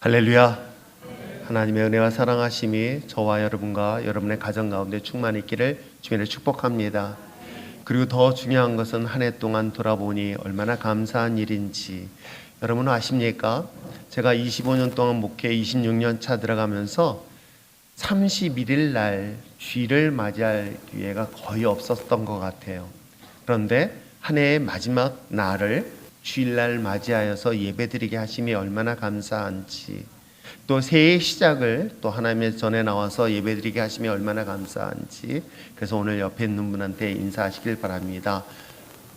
할렐루야. 하나님의 은혜와 사랑하심이 저와 여러분과 여러분의 가정 가운데 충만히 있기를 주님을 축복합니다. 그리고 더 중요한 것은 한 해 동안 돌아보니 얼마나 감사한 일인지 여러분은 아십니까? 제가 25년 동안 목회 26년 차 들어가면서 31일 날 주일을 맞이할 기회가 거의 없었던 것 같아요. 그런데 한 해의 마지막 날을 주일날 맞이하여서 예배드리게 하심이 얼마나 감사한지, 또 새해의 시작을 또 하나님의 전에 나와서 예배드리게 하심이 얼마나 감사한지, 그래서 오늘 옆에 있는 분한테 인사하시길 바랍니다.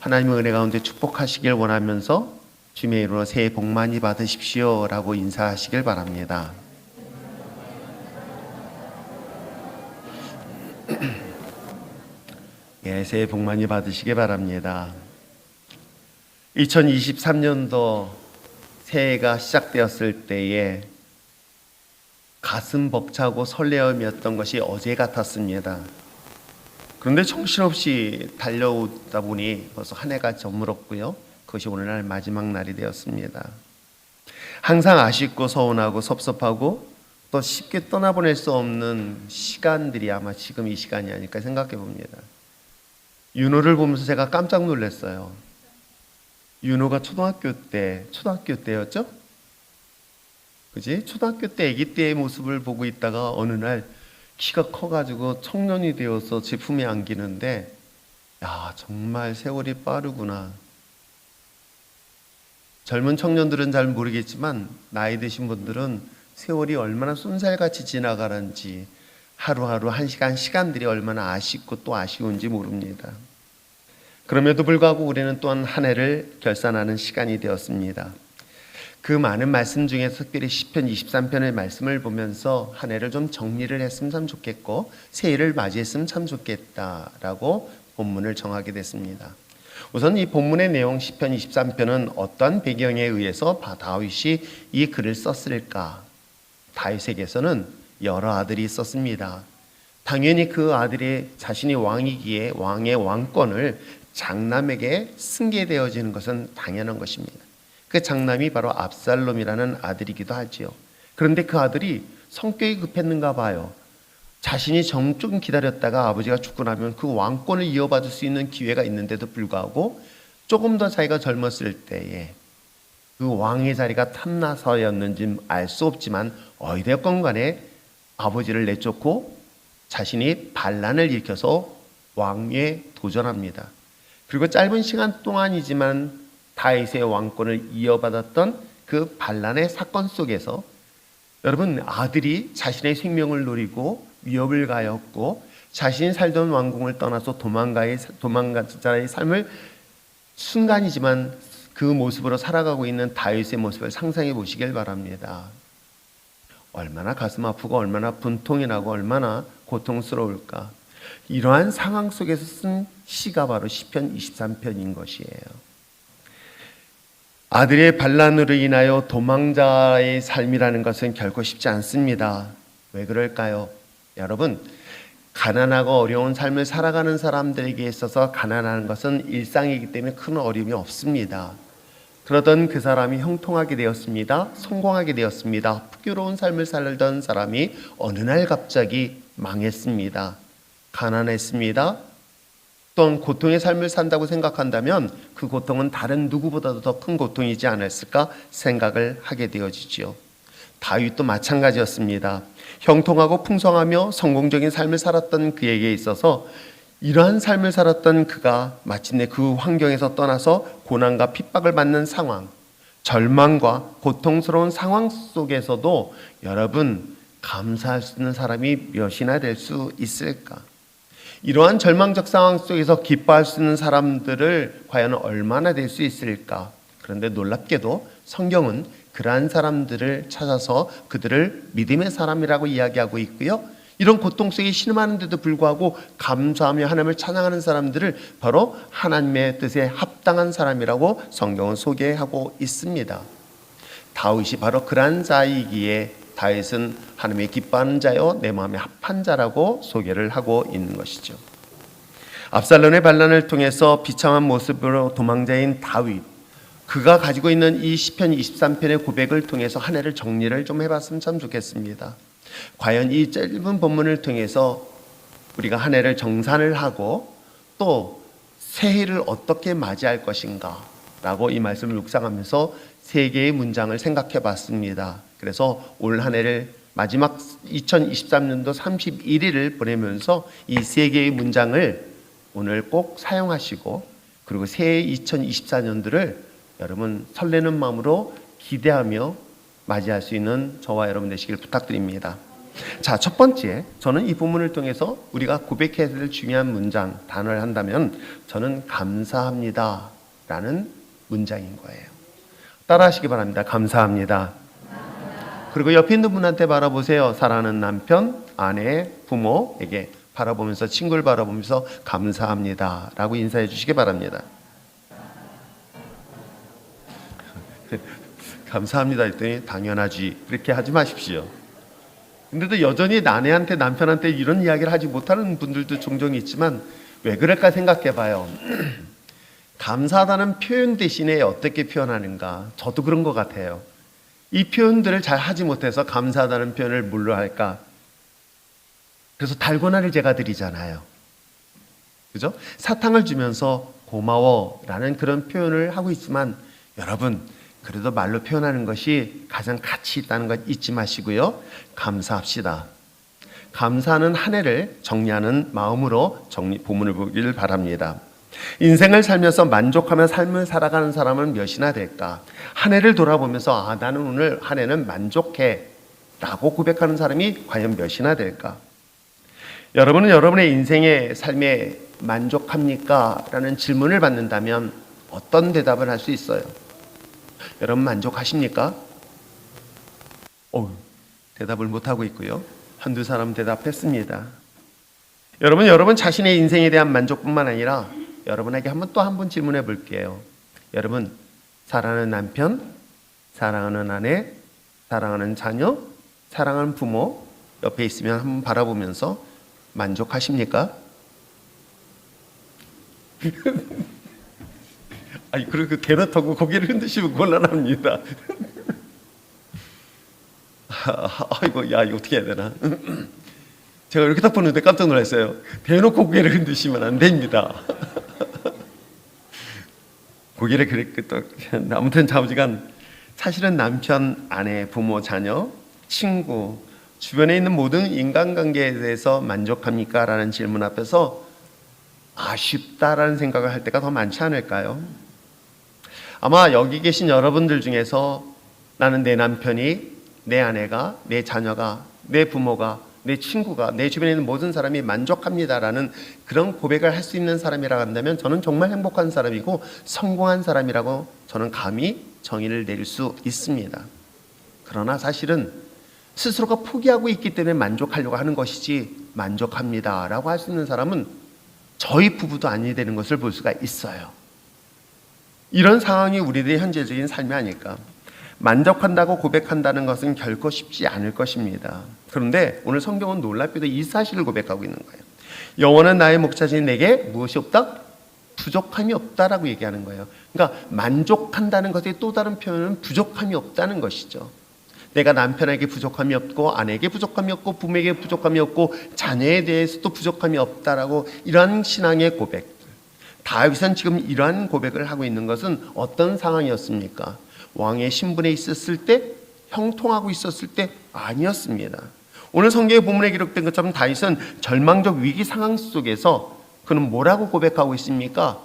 하나님의 은혜 가운데 축복하시길 원하면서 주님의 이름으로 새해 복 많이 받으십시오 라고 인사하시길 바랍니다. 예, 새해 복 많이 받으시길 바랍니다. 2023년도 새해가 시작되었을 때에 가슴 벅차고 설레임이었던 것이 어제 같았습니다. 그런데 정신없이 달려오다 보니 벌써 한 해가 저물었고요. 그것이 오늘날 마지막 날이 되었습니다. 항상 아쉽고 서운하고 섭섭하고 또 쉽게 떠나보낼 수 없는 시간들이 아마 지금 이 시간이 아닐까 생각해 봅니다. 윤호를 보면서 제가 깜짝 놀랐어요. 윤호가 초등학교 때였죠? 그지? 초등학교 때 아기 때의 모습을 보고 있다가 어느 날 키가 커가지고 청년이 되어서 제 품에 안기는데, 야, 정말 세월이 빠르구나. 젊은 청년들은 잘 모르겠지만 나이 드신 분들은 세월이 얼마나 쏜살같이 지나가는지, 하루하루 한 시간 시간들이 얼마나 아쉽고 또 아쉬운지 모릅니다. 그럼에도 불구하고 우리는 또한 한 해를 결산하는 시간이 되었습니다. 그 많은 말씀 중에서 특별히 시편 23편의 말씀을 보면서 한 해를 좀 정리를 했으면 참 좋겠고 새해를 맞이했으면 참 좋겠다라고 본문을 정하게 됐습니다. 우선 이 본문의 내용 시편 23편은 어떠한 배경에 의해서 다윗이 이 글을 썼을까? 다윗에게서는 여러 아들이 있었습니다. 당연히 그 아들이 자신이 왕이기에 왕의 왕권을 장남에게 승계되어지는 것은 당연한 것입니다. 그 장남이 바로 압살롬이라는 아들이기도 하지요. 그런데 그 아들이 성격이 급했는가 봐요. 자신이 좀 기다렸다가 아버지가 죽고 나면 그 왕권을 이어받을 수 있는 기회가 있는데도 불구하고 조금 더 자기가 젊었을 때에 그 왕의 자리가 탐나서였는지 알 수 없지만 어찌되었건 간에 아버지를 내쫓고 자신이 반란을 일으켜서 왕위에 도전합니다. 그리고 짧은 시간 동안이지만 다윗의 왕권을 이어받았던 그 반란의 사건 속에서 여러분, 아들이 자신의 생명을 노리고 위협을 가했고 자신이 살던 왕궁을 떠나서 도망가자의 삶을 순간이지만 그 모습으로 살아가고 있는 다윗의 모습을 상상해 보시길 바랍니다. 얼마나 가슴 아프고 얼마나 분통이 나고 얼마나 고통스러울까. 이러한 상황 속에서 쓴 시가 바로 시편 23편인 것이에요. 아들의 반란으로 인하여 도망자의 삶이라는 것은 결코 쉽지 않습니다. 왜 그럴까요? 여러분, 가난하고 어려운 삶을 살아가는 사람들에게 있어서 가난한 것은 일상이기 때문에 큰 어려움이 없습니다. 그러던 그 사람이 형통하게 되었습니다. 성공하게 되었습니다. 풍요로운 삶을 살던 사람이 어느 날 갑자기 망했습니다. 가난했습니다. 또한 고통의 삶을 산다고 생각한다면 그 고통은 다른 누구보다도 더 큰 고통이지 않았을까 생각을 하게 되어지지요. 다윗도 마찬가지였습니다. 형통하고 풍성하며 성공적인 삶을 살았던 그에게 있어서 이러한 삶을 살았던 그가 마침내 그 환경에서 떠나서 고난과 핍박을 받는 상황, 절망과 고통스러운 상황 속에서도 여러분, 감사할 수 있는 사람이 몇이나 될 수 있을까? 이러한 절망적 상황 속에서 기뻐할 수 있는 사람들을 과연 얼마나 될 수 있을까? 그런데 놀랍게도 성경은 그러한 사람들을 찾아서 그들을 믿음의 사람이라고 이야기하고 있고요. 이런 고통 속에 신음하는데도 불구하고 감사하며 하나님을 찬양하는 사람들을 바로 하나님의 뜻에 합당한 사람이라고 성경은 소개하고 있습니다. 다윗이 바로 그러한 자이기에 다윗은 하나님의 기뻐하는 자요 내 마음에 합한 자라고 소개를 하고 있는 것이죠. 압살롬의 반란을 통해서 비참한 모습으로 도망자인 다윗, 그가 가지고 있는 이 시편 23편의 고백을 통해서 한 해를 정리를 좀 해봤으면 참 좋겠습니다. 과연 이 짧은 본문을 통해서 우리가 한 해를 정산을 하고 또 새해를 어떻게 맞이할 것인가 라고 이 말씀을 묵상하면서 세 개의 문장을 생각해 봤습니다. 그래서 올 한 해를 마지막 2023년도 31일을 보내면서 이 세 개의 문장을 오늘 꼭 사용하시고, 그리고 새해 2024년도를 여러분 설레는 마음으로 기대하며 맞이할 수 있는 저와 여러분 되시길 부탁드립니다. 자, 첫 번째, 저는 이 본문을 통해서 우리가 고백해야 될 중요한 문장, 단어를 한다면 저는 감사합니다 라는 문장인 거예요. 따라하시기 바랍니다. 감사합니다. 그리고 옆에 있는 분한테 바라보세요. 사랑하는 남편, 아내, 부모에게 바라보면서, 친구를 바라보면서 감사합니다 라고 인사해 주시기 바랍니다. 감사합니다 했더니 당연하지, 그렇게 하지 마십시오. 근데도 여전히 아내한테, 남편한테 이런 이야기를 하지 못하는 분들도 종종 있지만 왜 그럴까 생각해 봐요. 감사하다는 표현 대신에 어떻게 표현하는가, 저도 그런 것 같아요. 이 표현들을 잘 하지 못해서 감사하다는 표현을 뭘로 할까? 그래서 달고나를 제가 드리잖아요. 그죠? 사탕을 주면서 고마워 라는 그런 표현을 하고 있지만, 여러분 그래도 말로 표현하는 것이 가장 가치 있다는 것 잊지 마시고요. 감사합시다. 감사하는 한 해를 정리하는 마음으로 본문을 보기를 바랍니다. 인생을 살면서 만족하며 삶을 살아가는 사람은 몇이나 될까? 한 해를 돌아보면서 나는 오늘 한 해는 만족해 라고 고백하는 사람이 과연 몇이나 될까? 여러분은 여러분의 인생의 삶에 만족합니까? 라는 질문을 받는다면 어떤 대답을 할 수 있어요? 여러분 만족하십니까? 대답을 못하고 있고요. 한두 사람 대답했습니다. 여러분 자신의 인생에 대한 만족뿐만 아니라 여러분에게 또 한 번 질문해 볼게요. 여러분, 사랑하는 남편, 사랑하는 아내, 사랑하는 자녀, 사랑하는 부모 옆에 있으면 한번 바라보면서 만족하십니까? 그리고 대답하고 고개를 흔드시면 곤란합니다. 이거 어떻게 해야 되나? 제가 이렇게 딱 보는데 깜짝 놀랐어요. 대놓고 고개를 흔드시면 안 됩니다. 고개를 아무튼 좌우지간 사실은 남편, 아내, 부모, 자녀, 친구, 주변에 있는 모든 인간관계에 대해서 만족합니까? 라는 질문 앞에서 아쉽다라는 생각을 할 때가 더 많지 않을까요? 아마 여기 계신 여러분들 중에서 나는 내 남편이, 내 아내가, 내 자녀가, 내 부모가, 내 친구가, 내 주변에 있는 모든 사람이 만족합니다라는 그런 고백을 할 수 있는 사람이라고 한다면 저는 정말 행복한 사람이고 성공한 사람이라고 저는 감히 정의를 내릴 수 있습니다. 그러나 사실은 스스로가 포기하고 있기 때문에 만족하려고 하는 것이지 만족합니다라고 할 수 있는 사람은 저희 부부도 아니 되는 것을 볼 수가 있어요. 이런 상황이 우리들의 현재적인 삶이 아닐까. 만족한다고 고백한다는 것은 결코 쉽지 않을 것입니다. 그런데 오늘 성경은 놀랍게도 이 사실을 고백하고 있는 거예요. 여호와는 나의 목자시니 내게 무엇이 없다? 부족함이 없다라고 얘기하는 거예요. 그러니까 만족한다는 것의 또 다른 표현은 부족함이 없다는 것이죠. 내가 남편에게 부족함이 없고, 아내에게 부족함이 없고, 부모에게 부족함이 없고, 자녀에 대해서도 부족함이 없다라고, 이러한 신앙의 고백. 다윗은 지금 이러한 고백을 하고 있는 것은 어떤 상황이었습니까? 왕의 신분에 있었을 때, 형통하고 있었을 때 아니었습니다. 오늘 성경의 본문에 기록된 것처럼 다윗은 절망적 위기 상황 속에서 그는 뭐라고 고백하고 있습니까?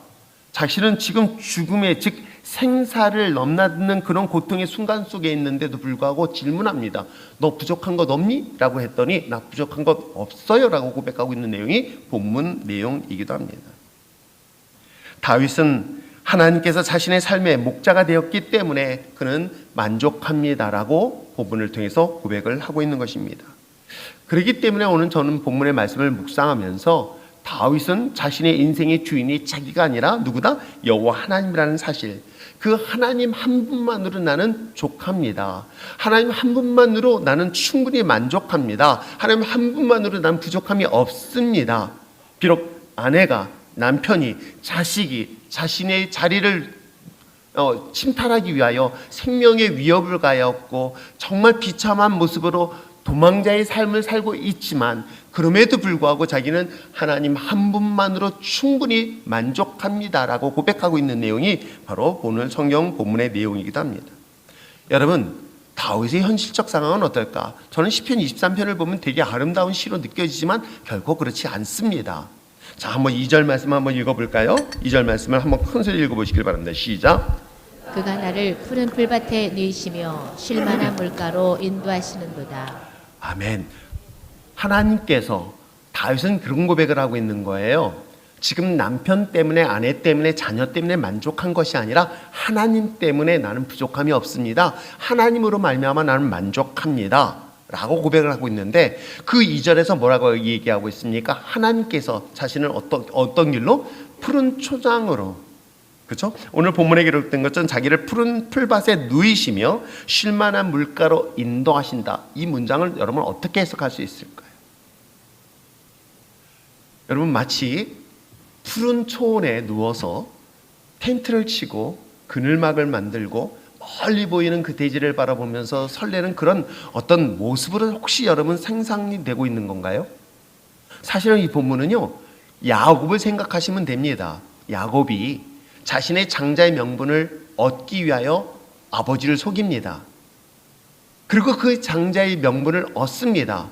자신은 지금 죽음의, 즉 생사를 넘나드는 그런 고통의 순간 속에 있는데도 불구하고 질문합니다. 너 부족한 것 없니? 라고 했더니 나 부족한 것 없어요 라고 고백하고 있는 내용이 본문 내용이기도 합니다. 다윗은 하나님께서 자신의 삶의 목자가 되었기 때문에 그는 만족합니다라고 본문을 통해서 고백을 하고 있는 것입니다. 그렇기 때문에 오늘 저는 본문의 말씀을 묵상하면서 다윗은 자신의 인생의 주인이 자기가 아니라 누구다? 여호와 하나님이라는 사실, 그 하나님 한 분만으로 나는 족합니다. 하나님 한 분만으로 나는 충분히 만족합니다. 하나님 한 분만으로 나는 부족함이 없습니다. 비록 아내가, 남편이, 자식이 자신의 자리를 침탈하기 위하여 생명의 위협을 가하였고 정말 비참한 모습으로 도망자의 삶을 살고 있지만 그럼에도 불구하고 자기는 하나님 한 분만으로 충분히 만족합니다라고 고백하고 있는 내용이 바로 오늘 성경 본문의 내용이기도 합니다. 여러분, 다윗의 현실적 상황은 어떨까? 저는 시편 23편을 보면 되게 아름다운 시로 느껴지지만 결코 그렇지 않습니다. 자, 한번 2절 말씀 한번 읽어볼까요? 2절 말씀을 한번 큰 소리 읽어보시길 바랍니다. 시작. 그가 나를 푸른 풀밭에 누이시며 쉴만한 물가로 인도하시는도다. 아멘. 하나님께서 다윗은 그런 고백을 하고 있는 거예요. 지금 남편 때문에, 아내 때문에, 자녀 때문에 만족한 것이 아니라 하나님 때문에 나는 부족함이 없습니다. 하나님으로 말미암아 나는 만족합니다 라고 고백을 하고 있는데, 그 2절에서 뭐라고 얘기하고 있습니까? 하나님께서 자신을 어떤 길로? 푸른 초장으로, 그렇죠? 오늘 본문에 기록된 것처럼 자기를 푸른 풀밭에 누이시며 쉴만한 물가로 인도하신다. 이 문장을 여러분 어떻게 해석할 수 있을까요? 여러분, 마치 푸른 초원에 누워서 텐트를 치고 그늘막을 만들고 멀리 보이는 그 대지를 바라보면서 설레는 그런 어떤 모습으로 혹시 여러분 상상이 되고 있는 건가요? 사실은 이 본문은요, 야곱을 생각하시면 됩니다. 야곱이 자신의 장자의 명분을 얻기 위하여 아버지를 속입니다. 그리고 그 장자의 명분을 얻습니다.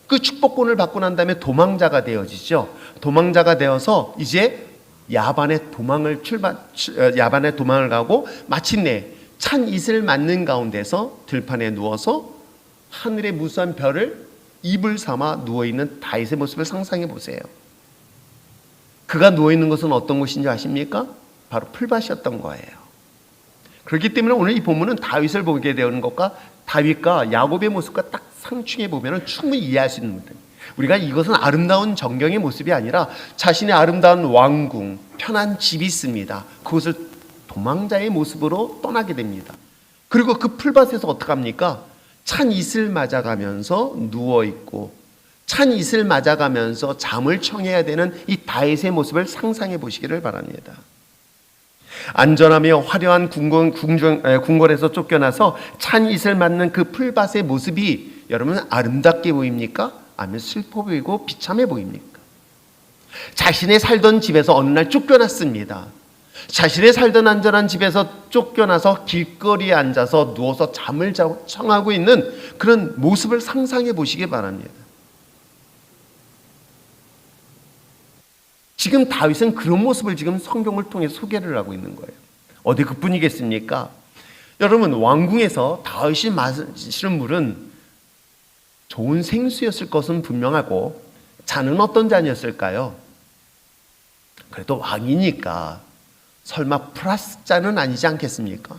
그 축복권을 받고 난 다음에 도망자가 되어지죠. 도망자가 되어서 이제 야반의 도망을 가고 마침내 찬 이슬 맞는 가운데서 들판에 누워서 하늘의 무수한 별을 이불 삼아 누워있는 다윗의 모습을 상상해 보세요. 그가 누워있는 것은 어떤 곳인지 아십니까? 바로 풀밭이었던 거예요. 그렇기 때문에 오늘 이 본문은 다윗을 보게 되는 것과 다윗과 야곱의 모습과 딱 상충해 보면 충분히 이해할 수 있는 문제. 우리가 이것은 아름다운 정경의 모습이 아니라 자신의 아름다운 왕궁, 편한 집이 있습니다. 그것을 도망자의 모습으로 떠나게 됩니다. 그리고 그 풀밭에서 어떡합니까? 찬 이슬 맞아가면서 누워있고 찬 이슬 맞아가면서 잠을 청해야 되는 이 다윗의 모습을 상상해 보시기를 바랍니다. 안전하며 화려한 궁궐에서 쫓겨나서 찬 이슬 맞는 그 풀밭의 모습이 여러분 아름답게 보입니까? 아니면 슬퍼 보이고 비참해 보입니까? 자신의 살던 집에서 어느 날 쫓겨났습니다. 자신의 살던 안전한 집에서 쫓겨나서 길거리에 앉아서 누워서 잠을 청하고 있는 그런 모습을 상상해 보시기 바랍니다. 지금 다윗은 그런 모습을 지금 성경을 통해 소개를 하고 있는 거예요. 어디 그뿐이겠습니까? 여러분, 왕궁에서 다윗이 마시는 물은 좋은 생수였을 것은 분명하고 잔은 어떤 잔이었을까요? 그래도 왕이니까 설마 플라스 잔은 아니지 않겠습니까?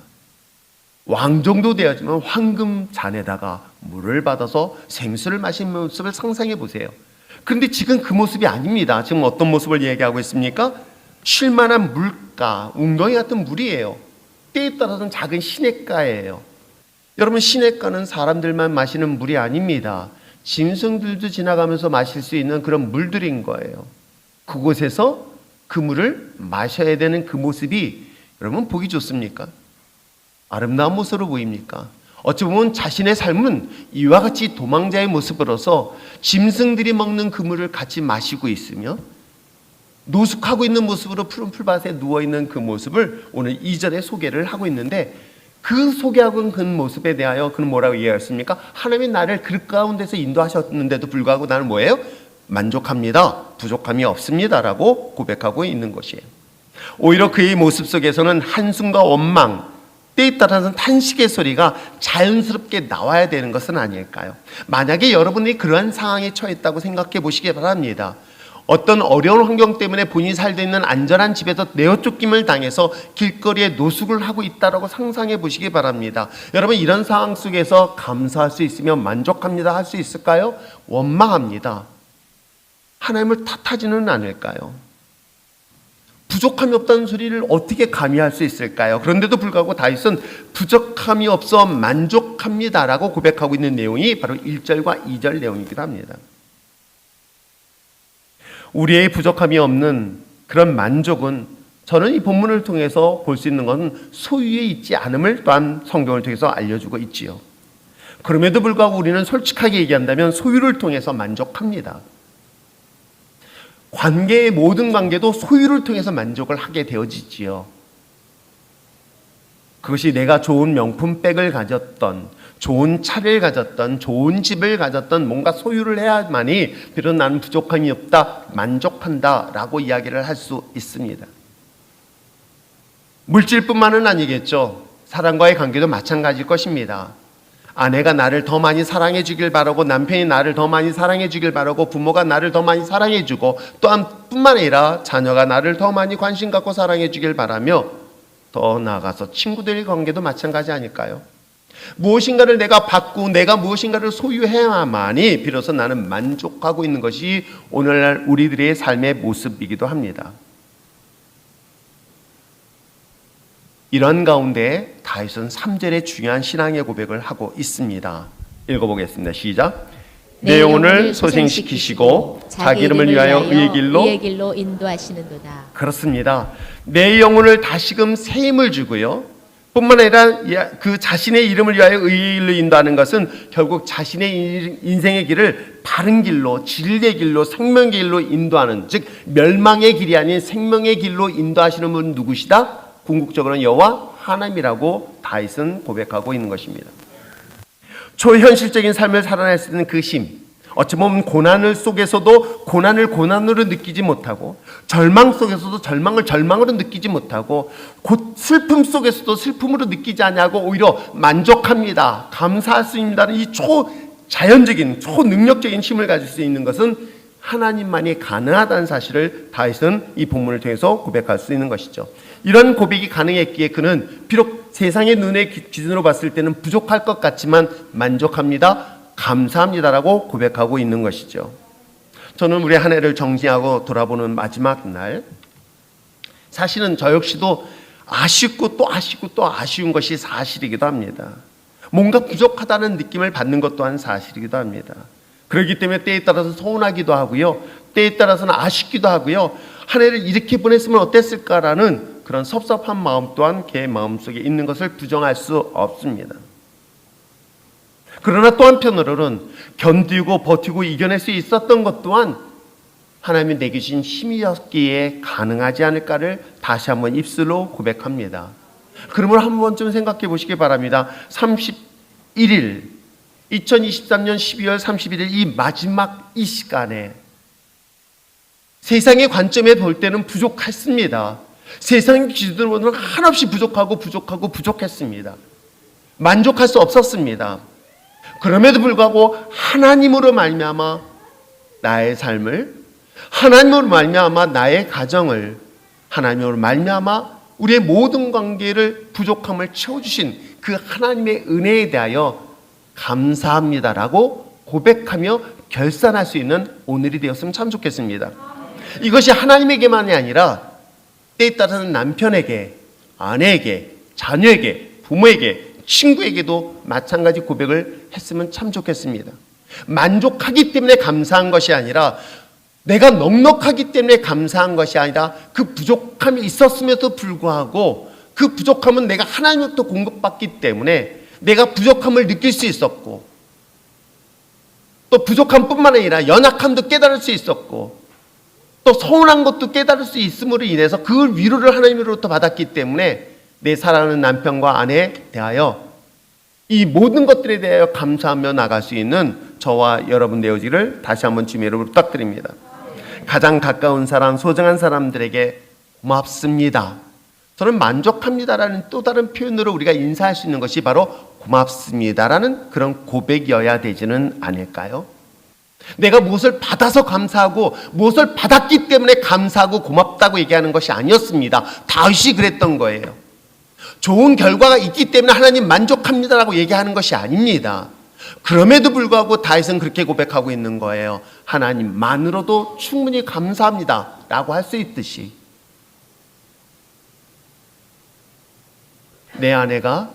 왕 정도 되어야지만 황금 잔에다가 물을 받아서 생수를 마시는 모습을 상상해 보세요. 그런데 지금 그 모습이 아닙니다. 지금 어떤 모습을 얘기하고 있습니까? 쉴만한 물가, 웅덩이 같은 물이에요. 때에 따라서는 작은 시냇가예요. 여러분, 시냇가는 사람들만 마시는 물이 아닙니다. 짐승들도 지나가면서 마실 수 있는 그런 물들인 거예요. 그곳에서 그 물을 마셔야 되는 그 모습이 여러분 보기 좋습니까? 아름다운 모습으로 보입니까? 어찌 보면 자신의 삶은 이와 같이 도망자의 모습으로서 짐승들이 먹는 그 물을 같이 마시고 있으며 노숙하고 있는 모습으로 푸른 풀밭에 누워있는 그 모습을 오늘 2절에 소개를 하고 있는데, 그 소개하고 있는 그 모습에 대하여 그는 뭐라고 이해했습니까? 하나님이 나를 그 가운데서 인도하셨는데도 불구하고 나는 뭐예요? 만족합니다. 부족함이 없습니다 라고 고백하고 있는 것이에요. 오히려 그의 모습 속에서는 한숨과 원망, 때에 따라서는 탄식의 소리가 자연스럽게 나와야 되는 것은 아닐까요? 만약에 여러분이 그러한 상황에 처했다고 생각해 보시기 바랍니다. 어떤 어려운 환경 때문에 본인이 살고 있는 안전한 집에서 내어 쫓김을 당해서 길거리에 노숙을 하고 있다고 상상해 보시기 바랍니다. 여러분, 이런 상황 속에서 감사할 수 있으면 만족합니다 할 수 있을까요? 원망합니다. 하나님을 탓하지는 않을까요? 부족함이 없다는 소리를 어떻게 감히 할 수 있을까요? 그런데도 불구하고 다윗은 부족함이 없어 만족합니다라고 고백하고 있는 내용이 바로 1절과 2절 내용이기도 합니다. 우리의 부족함이 없는 그런 만족은 저는 이 본문을 통해서 볼 수 있는 것은 소유에 있지 않음을 또한 성경을 통해서 알려주고 있지요. 그럼에도 불구하고 우리는 솔직하게 얘기한다면 소유를 통해서 만족합니다. 관계의 모든 관계도 소유를 통해서 만족을 하게 되어지지요. 그것이 내가 좋은 명품백을 가졌던, 좋은 차를 가졌던, 좋은 집을 가졌던, 뭔가 소유를 해야만이 비록 나는 부족함이 없다, 만족한다 라고 이야기를 할 수 있습니다. 물질뿐만은 아니겠죠. 사람과의 관계도 마찬가지일 것입니다. 아내가 나를 더 많이 사랑해 주길 바라고, 남편이 나를 더 많이 사랑해 주길 바라고, 부모가 나를 더 많이 사랑해 주고, 또한 뿐만 아니라 자녀가 나를 더 많이 관심 갖고 사랑해 주길 바라며, 더 나아가서 친구들의 관계도 마찬가지 아닐까요? 무엇인가를 내가 받고 내가 무엇인가를 소유해야만이 비로소 나는 만족하고 있는 것이 오늘날 우리들의 삶의 모습이기도 합니다. 이런 가운데 다윗은 3절의 중요한 신앙의 고백을 하고 있습니다. 읽어보겠습니다. 시작. 내 영혼을 소생시키시고 자기 이름을 위하여 의의 길로 인도하시는도다. 그렇습니다. 내 영혼을 다시금 새 힘을 주고요. 뿐만 아니라 그 자신의 이름을 위하여 의의 길로 인도하는 것은 결국 자신의 인생의 길을 바른 길로, 진리의 길로, 생명의 길로 인도하는, 즉 멸망의 길이 아닌 생명의 길로 인도하시는 분은 누구시다? 궁극적으로는 여호와 하나님이라고 다윗은 고백하고 있는 것입니다. 초현실적인 삶을 살아낼 수 있는 그 힘, 어찌 보면 고난을 속에서도 고난을 고난으로 느끼지 못하고, 절망 속에서도 절망을 절망으로 느끼지 못하고, 곧 슬픔 속에서도 슬픔으로 느끼지 않냐고 오히려 만족합니다, 감사할 수 있다는 이 초자연적인 초능력적인 힘을 가질 수 있는 것은 하나님만이 가능하다는 사실을 다윗은 이 본문을 통해서 고백할 수 있는 것이죠. 이런 고백이 가능했기에 그는 비록 세상의 눈의 기준으로 봤을 때는 부족할 것 같지만 만족합니다, 감사합니다라고 고백하고 있는 것이죠. 저는 우리 한 해를 정리하고 돌아보는 마지막 날, 사실은 저 역시도 아쉽고 또 아쉽고 또 아쉬운 것이 사실이기도 합니다. 뭔가 부족하다는 느낌을 받는 것 또한 사실이기도 합니다. 그렇기 때문에 때에 따라서 서운하기도 하고요, 때에 따라서는 아쉽기도 하고요, 한 해를 이렇게 보냈으면 어땠을까라는 그런 섭섭한 마음 또한 제 마음속에 있는 것을 부정할 수 없습니다. 그러나 또 한편으로는 견디고 버티고 이겨낼 수 있었던 것 또한 하나님이 내게 주신 힘이었기에 가능하지 않을까를 다시 한번 입술로 고백합니다. 그러면 한 번쯤 생각해 보시기 바랍니다. 31일 2023년 12월 31일 이 마지막 이 시간에 세상의 관점에 볼 때는 부족했습니다. 세상의 기준으로 보면 한없이 부족했습니다. 만족할 수 없었습니다. 그럼에도 불구하고 하나님으로 말미암아 나의 삶을, 하나님으로 말미암아 나의 가정을, 하나님으로 말미암아 우리의 모든 관계를 부족함을 채워주신 그 하나님의 은혜에 대하여 감사합니다라고 고백하며 결산할 수 있는 오늘이 되었으면 참 좋겠습니다. 이것이 하나님에게만이 아니라 때에 따라서는 남편에게, 아내에게, 자녀에게, 부모에게, 친구에게도 마찬가지 고백을 했으면 참 좋겠습니다. 만족하기 때문에 감사한 것이 아니라, 내가 넉넉하기 때문에 감사한 것이 아니라, 그 부족함이 있었음에도 불구하고 그 부족함은 내가 하나님으로부터 공급받기 때문에 내가 부족함을 느낄 수 있었고, 또 부족함뿐만 아니라 연약함도 깨달을 수 있었고, 또 서운한 것도 깨달을 수 있음으로 인해서 그 위로를 하나님으로부터 받았기 때문에 내 사랑하는 남편과 아내에 대하여 이 모든 것들에 대하여 감사하며 나갈 수 있는 저와 여러분 되어지기를 다시 한번 주님의 이름으로 부탁드립니다. 가장 가까운 사람, 소중한 사람들에게 고맙습니다, 저는 만족합니다라는 또 다른 표현으로 우리가 인사할 수 있는 것이 바로 고맙습니다라는 그런 고백이어야 되지는 않을까요? 내가 무엇을 받아서 감사하고 무엇을 받았기 때문에 감사하고 고맙다고 얘기하는 것이 아니었습니다. 다윗이 그랬던 거예요. 좋은 결과가 있기 때문에 하나님 만족합니다라고 얘기하는 것이 아닙니다. 그럼에도 불구하고 다윗은 그렇게 고백하고 있는 거예요. 하나님만으로도 충분히 감사합니다 라고 할 수 있듯이, 내 아내가,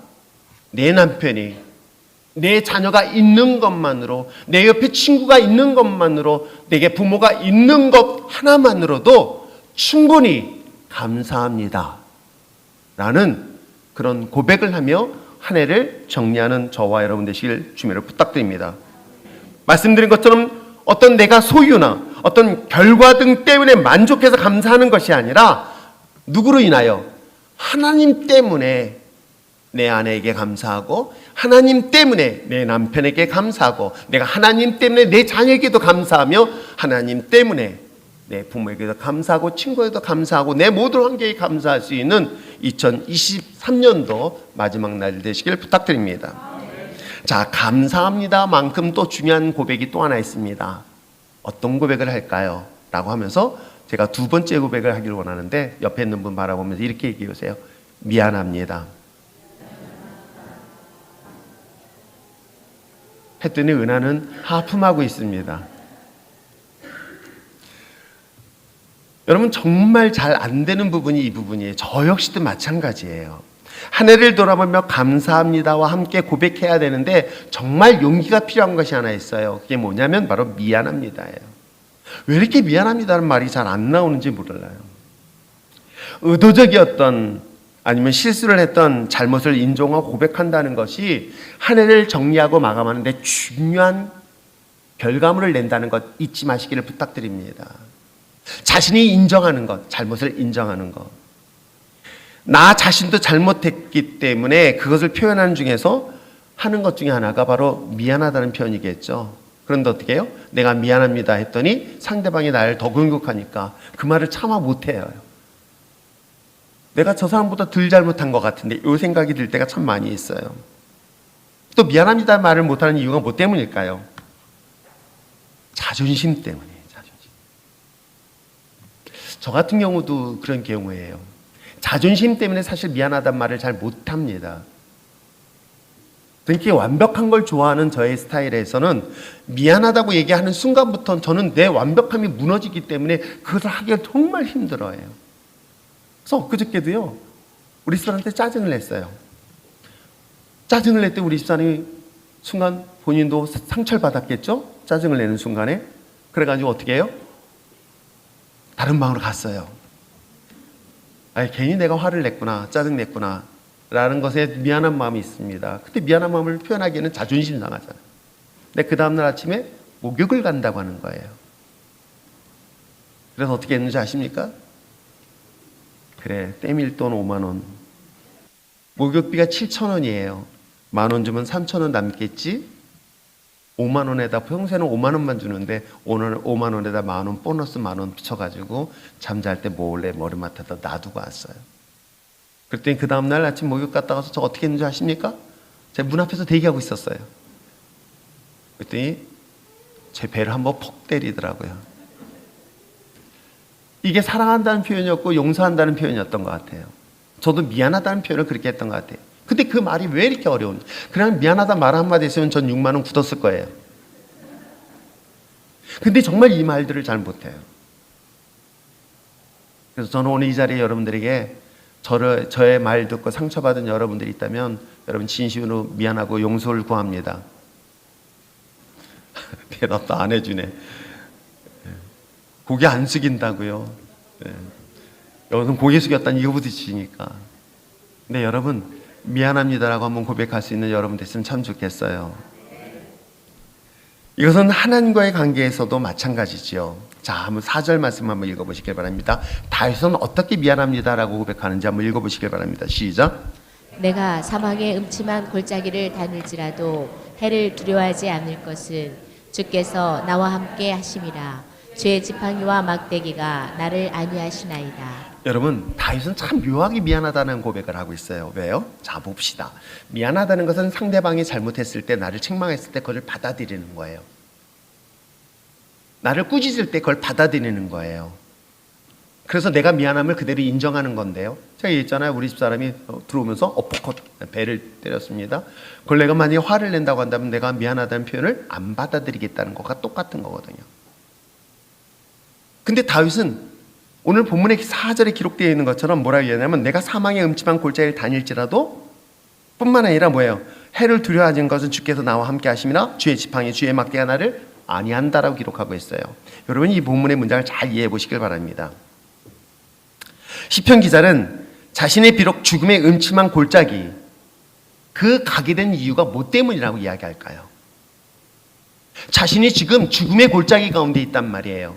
내 남편이, 내 자녀가 있는 것만으로, 내 옆에 친구가 있는 것만으로, 내게 부모가 있는 것 하나만으로도 충분히 감사합니다 라는 그런 고백을 하며 한 해를 정리하는 저와 여러분 되시길 주님으로 부탁드립니다. 말씀드린 것처럼 어떤 내가 소유나 어떤 결과 등 때문에 만족해서 감사하는 것이 아니라 누구로 인하여? 하나님 때문에 내 아내에게 감사하고, 하나님 때문에 내 남편에게 감사하고, 내가 하나님 때문에 내 자녀에게도 감사하며, 하나님 때문에 내 부모에게도 감사하고, 친구에게도 감사하고, 내 모든 관계에 감사할 수 있는 2023년도 마지막 날 되시길 부탁드립니다. 자, 감사합니다만큼 또 중요한 고백이 또 하나 있습니다. 어떤 고백을 할까요? 라고 하면서 제가 두 번째 고백을 하기를 원하는데, 옆에 있는 분 바라보면서 이렇게 얘기해 보세요. 미안합니다. 했더니 은하는 하품하고 있습니다. 여러분, 정말 잘 안 되는 부분이 이 부분이에요. 저 역시도 마찬가지예요. 한 해를 돌아보며 감사합니다와 함께 고백해야 되는데 정말 용기가 필요한 것이 하나 있어요. 그게 뭐냐면 바로 미안합니다예요. 왜 이렇게 미안합니다는 말이 잘 안 나오는지 몰라요. 의도적이었던 아니면 실수를 했던 잘못을 인정하고 고백한다는 것이 한 해를 정리하고 마감하는데 중요한 결과물을 낸다는 것 잊지 마시기를 부탁드립니다. 자신이 인정하는 것, 잘못을 인정하는 것. 나 자신도 잘못했기 때문에 그것을 표현하는 중에서 하는 것 중에 하나가 바로 미안하다는 표현이겠죠. 그런데 어떻게 해요? 내가 미안합니다 했더니 상대방이 나를 더 공격하니까 그 말을 참아 못해요. 내가 저 사람보다 덜 잘못한 것 같은데 이 생각이 들 때가 참 많이 있어요. 또 미안합니다 말을 못하는 이유가 뭐 때문일까요? 자존심 때문이에요. 자존심. 저 같은 경우도 그런 경우예요. 자존심 때문에 사실 미안하단 말을 잘 못합니다. 그렇게 완벽한 걸 좋아하는 저의 스타일에서는 미안하다고 얘기하는 순간부터 저는 내 완벽함이 무너지기 때문에 그것을 하기가 정말 힘들어요. 그래서 엊그저께도요, 우리 집사람한테 짜증을 냈어요. 짜증을 낼 때 우리 집사람이 순간 본인도 상처를 받았겠죠? 짜증을 내는 순간에. 그래가지고 어떻게 해요? 다른 방으로 갔어요. 아니, 괜히 내가 화를 냈구나, 짜증 냈구나 라는 것에 미안한 마음이 있습니다. 그때 미안한 마음을 표현하기에는 자존심 상하잖아요. 근데 그 다음날 아침에 목욕을 간다고 하는 거예요. 그래서 어떻게 했는지 아십니까? 그래, 때밀 돈 5만 원. 목욕비가 7,000원이에요. 10,000원 주면 3,000원 남겠지? 5만 원에다, 평소에는 5만 원만 주는데 오늘 5만 원에다 10,000원 보너스 10,000원 붙여가지고 잠잘 때 몰래 머리맡에다 놔두고 왔어요. 그랬더니 그 다음날 아침 목욕 갔다 가서 저 어떻게 했는지 아십니까? 제가 문 앞에서 대기하고 있었어요. 그랬더니 제 배를 한번 퍽 때리더라고요. 이게 사랑한다는 표현이었고 용서한다는 표현이었던 것 같아요. 저도 미안하다는 표현을 그렇게 했던 것 같아요. 근데 그 말이 왜 이렇게 어려운지. 그냥 미안하다 말 한마디 했으면 전 6만 원 굳었을 거예요. 근데 정말 이 말들을 잘 못해요. 그래서 저는 오늘 이 자리에 여러분들에게 저의 말 듣고 상처받은 여러분들이 있다면 여러분 진심으로 미안하고 용서를 구합니다. 대답도 안 해주네. 고개 안 숙인다고요. 여러분 고개 숙였다니 이거 부딪히니까. 근데 여러분 미안합니다라고 한번 고백할 수 있는 여러분 됐으면 참 좋겠어요. 이것은 하나님과의 관계에서도 마찬가지죠. 자, 한번 4절 말씀 한번 읽어보시길 바랍니다. 다윗은 어떻게 미안합니다라고 고백하는지 한번 읽어보시길 바랍니다. 시작. 내가 사망의 음침한 골짜기를 다닐지라도 해를 두려워하지 않을 것은 주께서 나와 함께 하심이라. 주의 지팡이와 막대기가 나를 안위하시나이다. 여러분, 다윗은 참 묘하게 미안하다는 고백을 하고 있어요. 왜요? 자, 봅시다. 미안하다는 것은 상대방이 잘못했을 때, 나를 책망했을 때 그걸 받아들이는 거예요. 나를 꾸짖을 때 그걸 받아들이는 거예요. 그래서 내가 미안함을 그대로 인정하는 건데요. 제가 얘기했잖아요. 우리 집사람이 들어오면서 어퍼컷 배를 때렸습니다. 그걸 내가 만약에 화를 낸다고 한다면 내가 미안하다는 표현을 안 받아들이겠다는 것과 똑같은 거거든요. 근데 다윗은 오늘 본문의 4절에 기록되어 있는 것처럼 뭐라고 얘기하냐면 내가 사망의 음침한 골짜기를 다닐지라도 뿐만 아니라 뭐예요? 해를 두려워하는 것은 주께서 나와 함께 하심이나 주의 지팡이 주의 막대가 나를 안위한다라고 기록하고 있어요. 여러분 이 본문의 문장을 잘 이해해 보시길 바랍니다. 시편 기자는 자신의 비록 죽음의 음침한 골짜기, 그 가게 된 이유가 뭐 때문이라고 이야기할까요? 자신이 지금 죽음의 골짜기 가운데 있단 말이에요.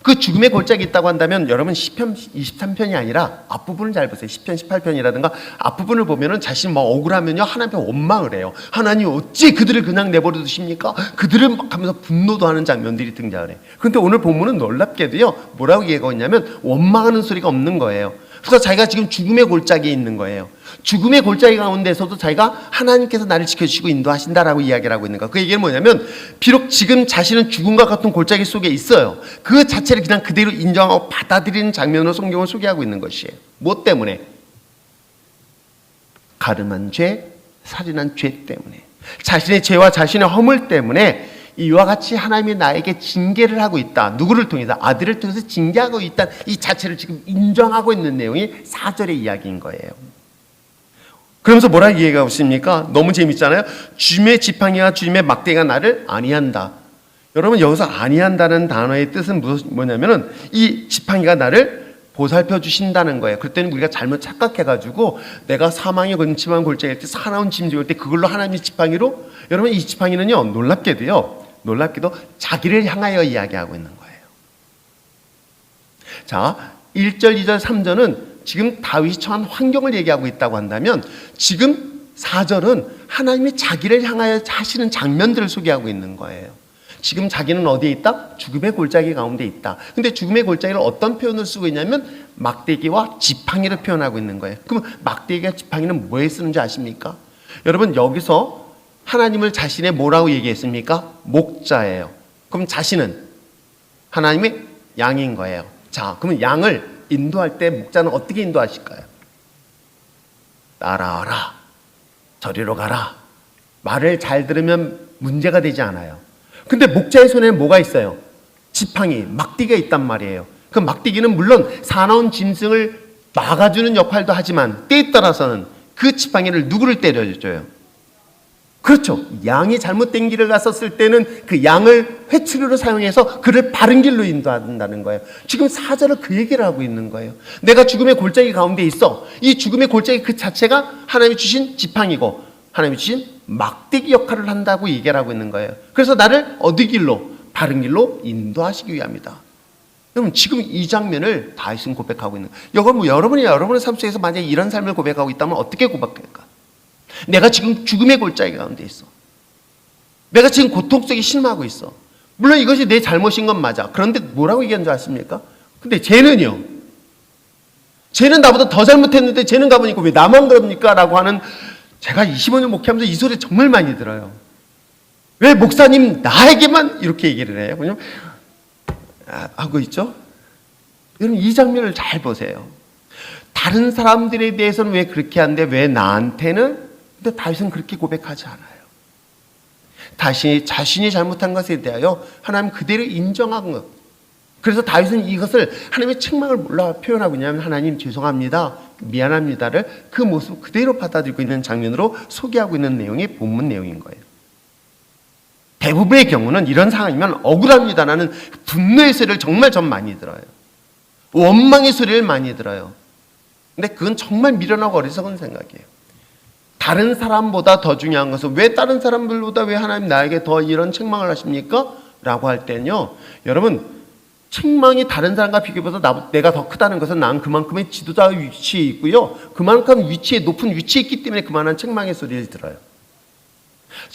그 죽음의 골짜기 있다고 한다면 여러분 시편 23편이 아니라 앞부분을 잘 보세요. 시편 18편이라든가 앞부분을 보면은 자신 뭐 억울하면요 하나님께 원망을 해요. 하나님 어찌 그들을 그냥 내버려 두십니까? 그들을 막 하면서 분노도 하는 장면들이 등장을 해요. 그런데 오늘 본문은 놀랍게도요 뭐라고 얘기하고 있냐면 원망하는 소리가 없는 거예요. 그래서 자기가 지금 죽음의 골짜기에 있는 거예요. 죽음의 골짜기 가운데서도 자기가 하나님께서 나를 지켜주시고 인도하신다라고 이야기를 하고 있는 거예요. 그 얘기는 뭐냐면 비록 지금 자신은 죽음과 같은 골짜기 속에 있어요. 그 자체를 그냥 그대로 인정하고 받아들이는 장면으로 성경을 소개하고 있는 것이에요. 뭐 때문에? 가늠한 죄, 살인한 죄 때문에, 자신의 죄와 자신의 허물 때문에 이와 같이 하나님이 나에게 징계를 하고 있다. 누구를 통해서? 아들을 통해서 징계하고 있다. 이 자체를 지금 인정하고 있는 내용이 4절의 이야기인 거예요. 그러면서 뭐라 얘기하고 있습니까? 너무 재밌잖아요. 주님의 지팡이와 주님의 막대기가 나를 안위한다. 여러분 여기서 안위한다는 단어의 뜻은 뭐냐면은 이 지팡이가 나를 보살펴 주신다는 거예요. 그랬더니 우리가 잘못 착각해가지고 내가 사망의 근침한 골짜기일 때 사나운 짐 지을 때 그걸로 하나님의 지팡이로, 여러분 이 지팡이는요 놀랍게도 자기를 향하여 이야기하고 있는 거예요. 자, 1절, 2절, 3절은 지금 다윗이 처한 환경을 얘기하고 있다고 한다면 지금 4절은 하나님이 자기를 향하여 하시는 장면들을 소개하고 있는 거예요. 지금 자기는 어디에 있다? 죽음의 골짜기 가운데 있다. 근데 죽음의 골짜기를 어떤 표현을 쓰고 있냐면 막대기와 지팡이를 표현하고 있는 거예요. 그럼 막대기와 지팡이는 뭐에 쓰는지 아십니까? 여러분 여기서 하나님을 자신의 뭐라고 얘기했습니까? 목자예요. 그럼 자신은 하나님의 양인 거예요. 자, 그러면 양을 인도할 때 목자는 어떻게 인도하실까요? 따라와라, 저리로 가라. 말을 잘 들으면 문제가 되지 않아요. 근데 목자의 손에는 뭐가 있어요? 지팡이, 막대기가 있단 말이에요. 그 막대기는 물론 사나운 짐승을 막아주는 역할도 하지만 때에 따라서는 그 지팡이를 누구를 때려줘요? 그렇죠. 양이 잘못된 길을 갔었을 때는 그 양을 회초리로 사용해서 그를 바른 길로 인도한다는 거예요. 지금 4절을 그 얘기를 하고 있는 거예요. 내가 죽음의 골짜기 가운데 있어. 이 죽음의 골짜기 그 자체가 하나님이 주신 지팡이고 하나님이 주신 막대기 역할을 한다고 얘기를 하고 있는 거예요. 그래서 나를 어디 길로? 바른 길로 인도하시기 위함이다. 여러분 지금 이 장면을 다윗은 고백하고 있는 거예요. 여러분이 여러분의 삶 속에서 만약에 이런 삶을 고백하고 있다면 어떻게 고백할까? 내가 지금 죽음의 골짜기 가운데 있어. 내가 지금 고통 속에 신음하고 있어. 물론 이것이 내 잘못인 건 맞아. 그런데 뭐라고 얘기하는 줄 아십니까? 근데 쟤는요. 쟤는 나보다 더 잘못했는데 쟤는 가보니까 왜 나만 그럽니까? 라고 하는, 제가 25년 목회하면서 이 소리 정말 많이 들어요. 왜 목사님 나에게만 이렇게 얘기를 해요? 그냥 하고 있죠? 여러분 이 장면을 잘 보세요. 다른 사람들에 대해서는 왜 그렇게 하는데 왜 나한테는? 근데 다윗은 그렇게 고백하지 않아요. 다시 자신이 잘못한 것에 대하여 하나님 그대로 인정한 것. 그래서 다윗은 이것을 하나님의 책망을 몰라 표현하고 있냐면 하나님 죄송합니다, 미안합니다를 그 모습 그대로 받아들이고 있는 장면으로 소개하고 있는 내용이 본문 내용인 거예요. 대부분의 경우는 이런 상황이면 억울합니다라는 분노의 소리를 정말 전 많이 들어요. 원망의 소리를 많이 들어요. 근데 그건 정말 미련하고 어리석은 생각이에요. 다른 사람보다 더 중요한 것은 왜 다른 사람들보다 왜 하나님 나에게 더 이런 책망을 하십니까? 라고 할 때는요, 여러분 책망이 다른 사람과 비교해서 내가 더 크다는 것은 난 그만큼의 지도자 위치에 있고요, 그만큼 위치에 높은 위치에 있기 때문에 그만한 책망의 소리를 들어요.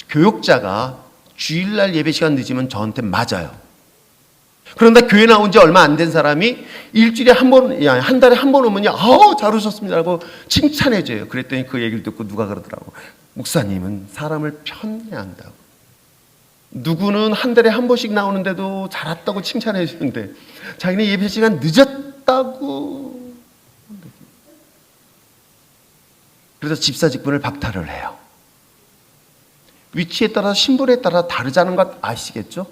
교육자가 주일날 예배 시간 늦으면 저한테 맞아요. 그런데 교회 나온 지 얼마 안 된 사람이 일주일에 한 번, 한 달에 한 번 오면요, 잘 오셨습니다라고 칭찬해줘요. 그랬더니 그 얘기를 듣고 누가 그러더라고. 목사님은 사람을 편애한다고. 누구는 한 달에 한 번씩 나오는데도 잘 왔다고 칭찬해 주는데 자기는 예배 시간 늦었다고. 그래서 집사 직분을 박탈을 해요. 위치에 따라 신분에 따라 다르자는 것 아시겠죠?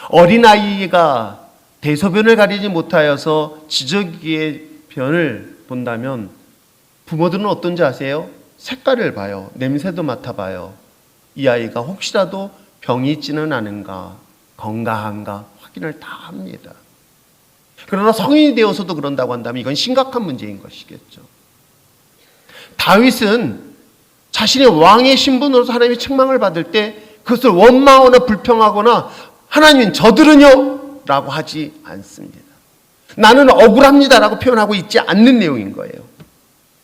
어린아이가 대소변을 가리지 못하여서 지저귀의 변을 본다면 부모들은 어떤지 아세요? 색깔을 봐요. 냄새도 맡아봐요. 이 아이가 혹시라도 병이 있지는 않은가, 건강한가 확인을 다 합니다. 그러나 성인이 되어서도 그런다고 한다면 이건 심각한 문제인 것이겠죠. 다윗은 자신의 왕의 신분으로서 하나님의 책망을 받을 때 그것을 원망하거나 불평하거나 하나님 저들은요? 라고 하지 않습니다. 나는 억울합니다 라고 표현하고 있지 않는 내용인 거예요.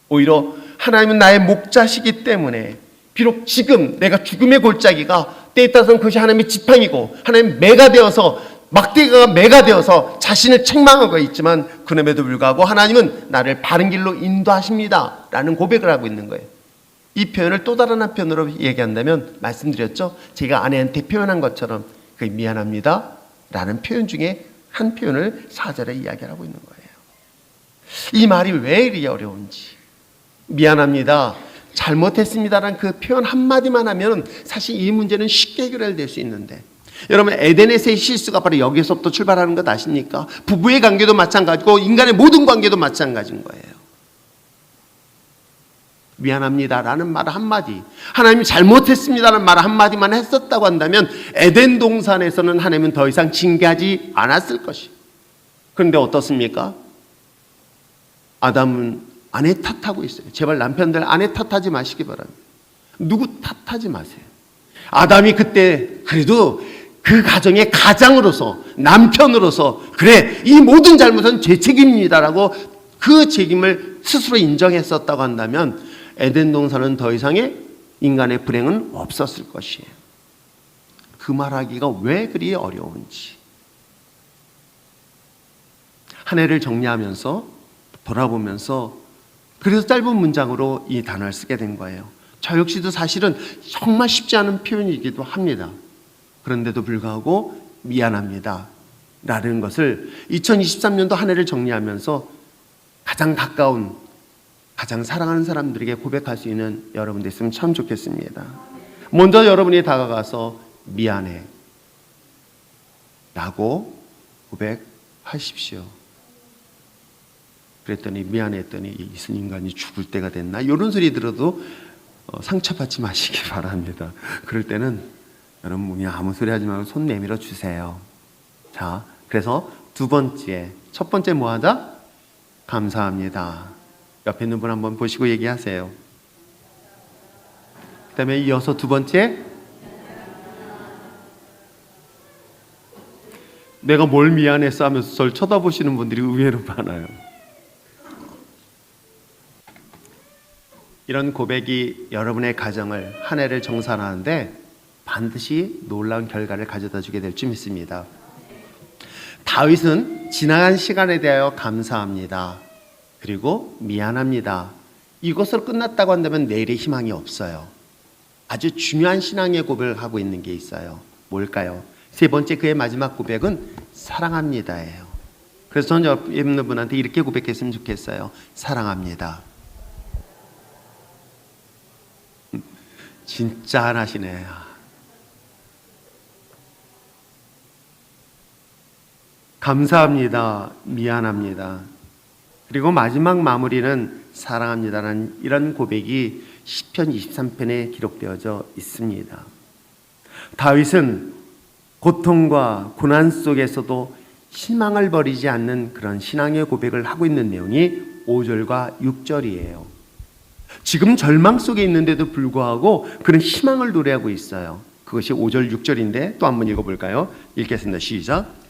오히려 하나님은 나의 목자시기 때문에 비록 지금 내가 죽음의 골짜기가 때에 따라서는 그것이 하나님의 지팡이고 하나님의 매가 되어서 막대기가 매가 되어서 자신을 책망하고 있지만 그럼에도 불구하고 하나님은 나를 바른 길로 인도하십니다 라는 고백을 하고 있는 거예요. 이 표현을 또 다른 한편으로 얘기한다면 말씀드렸죠. 제가 아내한테 표현한 것처럼 그 미안합니다 라는 표현 중에 한 표현을 4절에 이야기하고 있는 거예요. 이 말이 왜 이리 어려운지, 미안합니다, 잘못했습니다라는 그 표현 한마디만 하면 사실 이 문제는 쉽게 해결될 수 있는데, 여러분 에덴에서의 실수가 바로 여기서부터 출발하는 것 아십니까? 부부의 관계도 마찬가지고 인간의 모든 관계도 마찬가지인 거예요. 미안합니다라는 말 한마디, 하나님이 잘못했습니다라는 말 한마디만 했었다고 한다면 에덴 동산에서는 하나님은 더 이상 징계하지 않았을 것이에요. 그런데 어떻습니까? 아담은 아내 탓하고 있어요. 제발 남편들 아내 탓하지 마시기 바랍니다. 누구 탓하지 마세요. 아담이 그때 그래도 그 가정의 가장으로서, 남편으로서 그래 이 모든 잘못은 제 책임입니다라고 그 책임을 스스로 인정했었다고 한다면 에덴 동산은 더 이상의 인간의 불행은 없었을 것이에요. 그 말하기가 왜 그리 어려운지, 한 해를 정리하면서 돌아보면서 그래서 짧은 문장으로 이 단어를 쓰게 된 거예요. 저 역시도 사실은 정말 쉽지 않은 표현이기도 합니다. 그런데도 불구하고 미안합니다 라는 것을 2023년도 한 해를 정리하면서 가장 가까운, 가장 사랑하는 사람들에게 고백할 수 있는 여러분 됐으면 참 좋겠습니다. 먼저 여러분이 다가가서 미안해 라고 고백하십시오. 그랬더니 미안했더니 이슨 인간이 죽을 때가 됐나? 이런 소리 들어도 상처받지 마시기 바랍니다. 그럴 때는 여러분 그냥 아무 소리 하지 말고 손 내밀어 주세요. 자, 그래서 두 번째, 첫 번째 뭐 하자? 감사합니다. 옆에 있는 분 한번 보시고 얘기하세요. 그 다음에 이어서 두 번째, 내가 뭘 미안했어 하면서 저를 쳐다보시는 분들이 의외로 많아요. 이런 고백이 여러분의 가정을, 한 해를 정산하는데 반드시 놀라운 결과를 가져다 주게 될 줄 믿습니다. 다윗은 지나간 시간에 대하여 감사합니다, 그리고 미안합니다, 이것으로 끝났다고 한다면 내일의 희망이 없어요. 아주 중요한 신앙의 고백을 하고 있는 게 있어요. 뭘까요? 세 번째, 그의 마지막 고백은 사랑합니다예요. 그래서 저는 옆에 있는 분한테 이렇게 고백했으면 좋겠어요. 사랑합니다. 진짜 하나시네. 감사합니다, 미안합니다, 그리고 마지막 마무리는 사랑합니다라는 이런 고백이 시편 23편에 기록되어져 있습니다. 다윗은 고통과 고난 속에서도 희망을 버리지 않는 그런 신앙의 고백을 하고 있는 내용이 5절과 6절이에요. 지금 절망 속에 있는데도 불구하고 그런 희망을 노래하고 있어요. 그것이 5절 6절인데 또 한번 읽어볼까요? 읽겠습니다. 시작.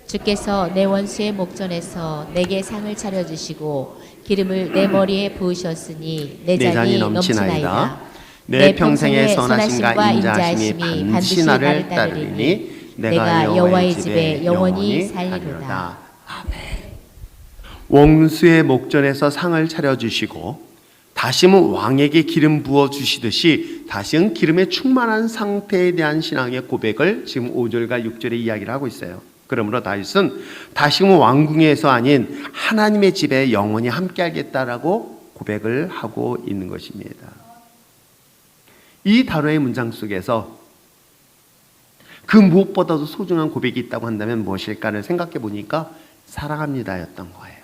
주께서 내 원수의 목전에서 내게 상을 차려주시고 기름을 내 머리에 부으셨으니 내 잔이 넘치나이다. 내 평생의 선하심과 인자하심이 반드시 나를 따르리니 내가 여호와의 집에 영원히 살리로다. 아멘. 원수의 목전에서 상을 차려주시고 다시는 왕에게 기름 부어주시듯이 다시는 기름에 충만한 상태에 대한 신앙의 고백을 지금 5절과 6절에 이야기를 하고 있어요. 그러므로 다윗은 다시는 왕궁에서 아닌 하나님의 집에 영원히 함께하겠다라고 고백을 하고 있는 것입니다. 이 단어의 문장 속에서 그 무엇보다도 소중한 고백이 있다고 한다면 무엇일까를 생각해 보니까 사랑합니다였던 거예요.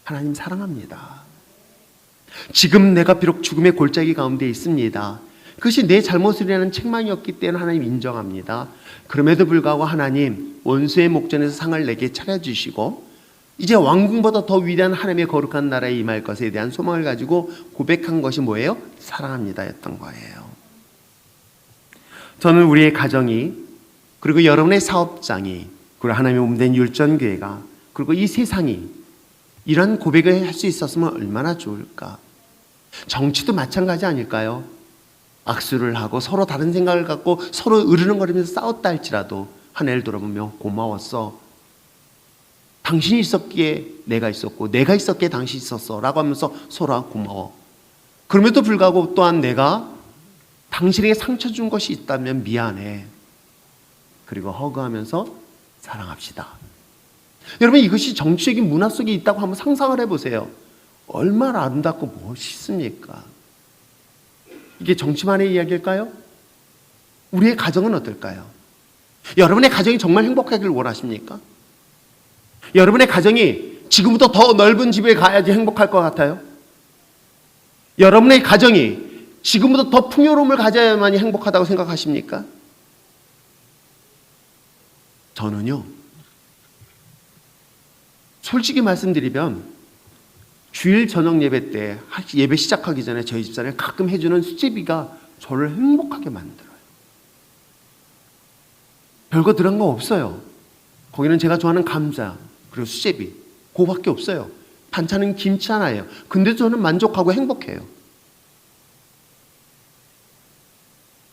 하나님 사랑합니다. 지금 내가 비록 죽음의 골짜기 가운데 있습니다. 그것이 내 잘못이라는 책망이었기 때문에 하나님 인정합니다. 그럼에도 불구하고 하나님 원수의 목전에서 상을 내게 차려주시고 이제 왕궁보다 더 위대한 하나님의 거룩한 나라에 임할 것에 대한 소망을 가지고 고백한 것이 뭐예요? 사랑합니다 였던 거예요. 저는 우리의 가정이, 그리고 여러분의 사업장이, 그리고 하나님의 몸된 율전교회가, 그리고 이 세상이 이런 고백을 할 수 있었으면 얼마나 좋을까. 정치도 마찬가지 아닐까요? 악수를 하고 서로 다른 생각을 갖고 서로 으르렁거리면서 싸웠다 할지라도 하나님을 돌아보며 고마웠어, 당신이 있었기에 내가 있었고 내가 있었기에 당신이 있었어 라고 하면서 서로 고마워. 그럼에도 불구하고 또한 내가 당신에게 상처 준 것이 있다면 미안해, 그리고 허그하면서 사랑합시다. 여러분, 이것이 정치적인 문화 속에 있다고 한번 상상을 해보세요. 얼마나 아름답고 멋있습니까? 이게 정치만의 이야기일까요? 우리의 가정은 어떨까요? 여러분의 가정이 정말 행복하길 원하십니까? 여러분의 가정이 지금부터 더 넓은 집에 가야지 행복할 것 같아요? 여러분의 가정이 지금부터 더 풍요로움을 가져야만이 행복하다고 생각하십니까? 저는요, 솔직히 말씀드리면 주일 저녁 예배 때 예배 시작하기 전에 저희 집사람이 가끔 해주는 수제비가 저를 행복하게 만들어요. 별거 들어간 거 없어요. 거기는 제가 좋아하는 감자 그리고 수제비, 그거밖에 없어요. 반찬은 김치 하나예요. 근데 저는 만족하고 행복해요.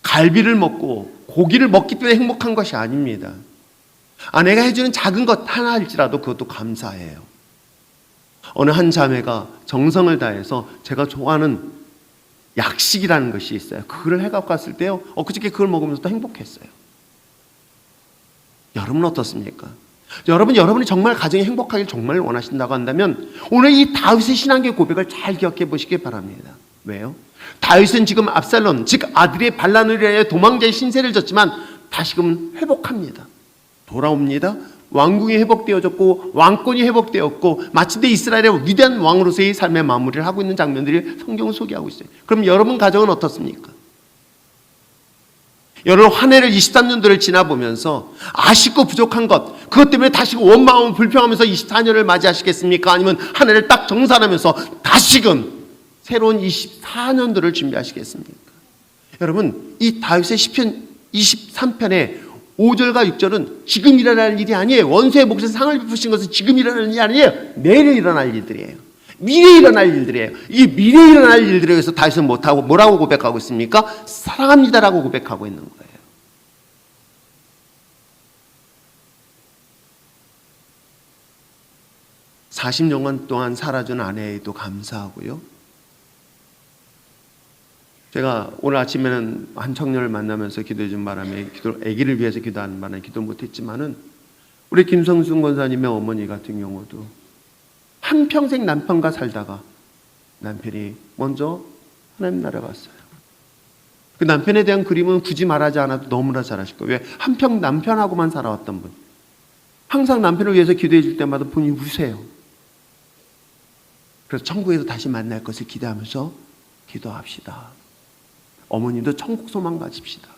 갈비를 먹고 고기를 먹기 때문에 행복한 것이 아닙니다. 아내가 해주는 작은 것 하나 할지라도 그것도 감사해요. 어느 한 자매가 정성을 다해서 제가 좋아하는 약식이라는 것이 있어요. 그걸 해갖고 갔을 때요, 엊그저께 그걸 먹으면서 또 행복했어요. 여러분은 어떻습니까? 여러분이 정말 가정이 행복하길 정말 원하신다고 한다면 오늘 이 다윗의 신앙의 고백을 잘 기억해 보시기 바랍니다. 왜요? 다윗은 지금 압살롬, 즉 아들의 반란을 위하여 도망자의 신세를 졌지만 다시금 회복합니다. 돌아옵니다. 왕궁이 회복되어졌고 왕권이 회복되었고 마침내 이스라엘의 위대한 왕으로서의 삶의 마무리를 하고 있는 장면들이 성경을 소개하고 있어요. 그럼 여러분 가정은 어떻습니까? 여러분 한 해를 23년도를 지나보면서 아쉽고 부족한 것, 그것 때문에 다시금 원망하고 불평하면서 24년을 맞이하시겠습니까? 아니면 한 해를 딱 정산하면서 다시금 새로운 24년도를 준비하시겠습니까? 여러분, 이 다윗의 시편 23편의 5절과 6절은 지금 일어날 일이 아니에요. 원수의 목에서 상을 베푸신 것은 지금 일어날 일이 아니에요. 내일 일어날 일들이에요. 미래에 일어날 일들이에요. 이 미래에 일어날 일들에 의해서 다윗은 못하고 뭐라고 고백하고 있습니까? 사랑합니다라고 고백하고 있는 거예요. (40년간) 동안 살아준 아내에도 감사하고요. 제가 오늘 아침에는 한 청년을 만나면서 기도해 준 바람에 아기를 위해서 기도하는 바람에 기도 못했지만은 우리 김성순 권사님의 어머니 같은 경우도 한평생 남편과 살다가 남편이 먼저 하나님 나라 갔어요. 그 남편에 대한 그림은 굳이 말하지 않아도 너무나 잘 아실 거예요. 왜? 한평 남편하고만 살아왔던 분. 항상 남편을 위해서 기도해 줄 때마다 본인이 우세요. 그래서 천국에서 다시 만날 것을 기대하면서 기도합시다. 어머님도 천국 소망 가집시다.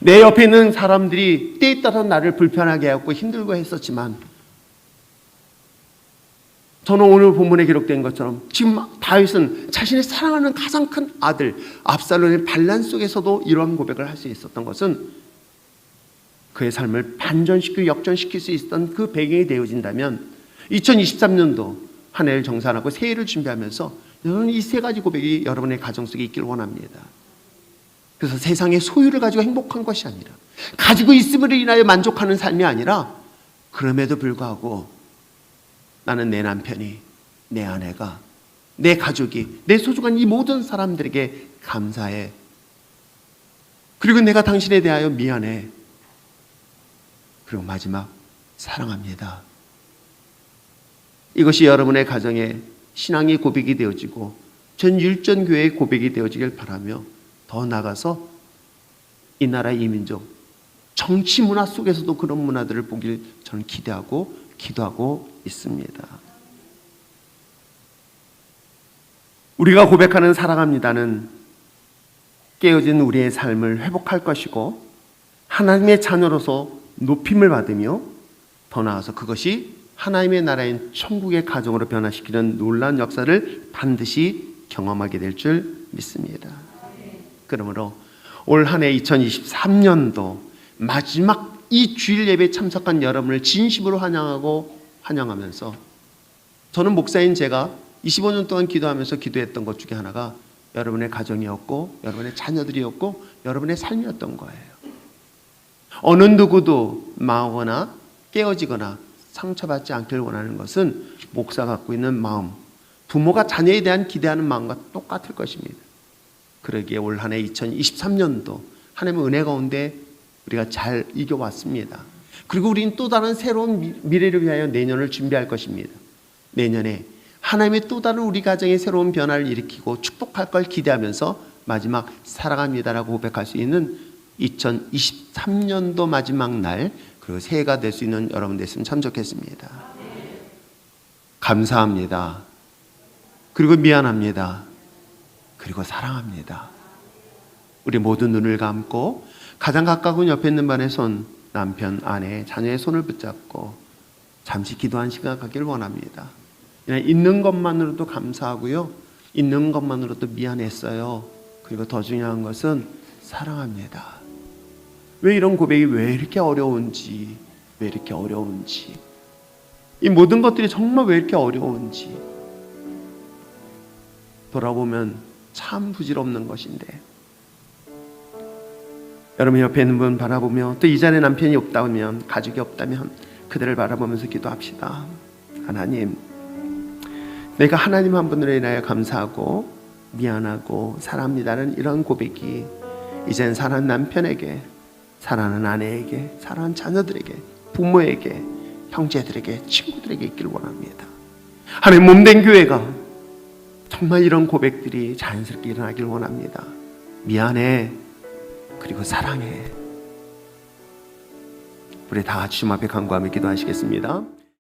내 옆에 있는 사람들이 때에 따라 나를 불편하게 하고 힘들고 했었지만 저는 오늘 본문에 기록된 것처럼 지금 다윗은 자신의 사랑하는 가장 큰 아들 압살롬의 반란 속에서도 이러한 고백을 할 수 있었던 것은 그의 삶을 반전시키고 역전시킬 수 있었던 그 배경이 되어진다면 2023년도 한 해를 정산하고 새해를 준비하면서 여러분 이 세 가지 고백이 여러분의 가정 속에 있길 원합니다. 그래서 세상의 소유를 가지고 행복한 것이 아니라, 가지고 있음으로 인하여 만족하는 삶이 아니라, 그럼에도 불구하고 나는 내 남편이, 내 아내가, 내 가족이, 내 소중한 이 모든 사람들에게 감사해. 그리고 내가 당신에 대하여 미안해. 그리고 마지막 사랑합니다. 이것이 여러분의 가정의 신앙의 고백이 되어지고 전 율전교회의 고백이 되어지길 바라며, 더 나아가서 이 나라 이 민족 정치 문화 속에서도 그런 문화들을 보길 저는 기대하고 기도하고 있습니다. 우리가 고백하는 사랑합니다는 깨어진 우리의 삶을 회복할 것이고 하나님의 자녀로서 높임을 받으며 더 나아가서 그것이 하나님의 나라인 천국의 가정으로 변화시키는 놀라운 역사를 반드시 경험하게 될 줄 믿습니다. 그러므로 올 한 해 2023년도 마지막 이 주일 예배에 참석한 여러분을 진심으로 환영하면서 저는 목사인 제가 25년 동안 기도하면서 기도했던 것 중에 하나가 여러분의 가정이었고 여러분의 자녀들이었고 여러분의 삶이었던 거예요. 어느 누구도 망하거나 깨어지거나 상처받지 않기를 원하는 것은 목사가 갖고 있는 마음, 부모가 자녀에 대한 기대하는 마음과 똑같을 것입니다. 그러기에 올 한 해 2023년도 하나님의 은혜 가운데 우리가 잘 이겨왔습니다. 그리고 우리는 또 다른 새로운 미래를 위하여 내년을 준비할 것입니다. 내년에 하나님의 또 다른 우리 가정의 새로운 변화를 일으키고 축복할 걸 기대하면서 마지막 사랑합니다라고 고백할 수 있는 2023년도 마지막 날 그리고 새해가 될 수 있는 여러분 됐으면 참 좋겠습니다. 감사합니다. 그리고 미안합니다. 그리고 사랑합니다. 우리 모두 눈을 감고 가장 가까운 옆에 있는 분의 손, 남편, 아내, 자녀의 손을 붙잡고 잠시 기도한 시간 갖기를 원합니다. 그냥 있는 것만으로도 감사하고요. 있는 것만으로도 미안했어요. 그리고 더 중요한 것은 사랑합니다. 왜 이런 고백이 왜 이렇게 어려운지, 이 모든 것들이 정말 왜 이렇게 어려운지 돌아보면 참 부질없는 것인데 여러분 옆에 있는 분 바라보며 또 이 자리에 남편이 없다면 가족이 없다면 그들을 바라보면서 기도합시다. 하나님, 내가 하나님 한 분으로 인하여 감사하고 미안하고 사랑합니다는 이런 고백이 이젠 사랑하는 남편에게, 사랑하는 아내에게, 사랑하는 자녀들에게, 부모에게, 형제들에게, 친구들에게 있기를 원합니다. 하나님 몸된 교회가 정말 이런 고백들이 자연스럽게 일어나기를 원합니다. 미안해, 그리고 사랑해. 우리 다 같이 주님 앞에 간구하며 기도하시겠습니다.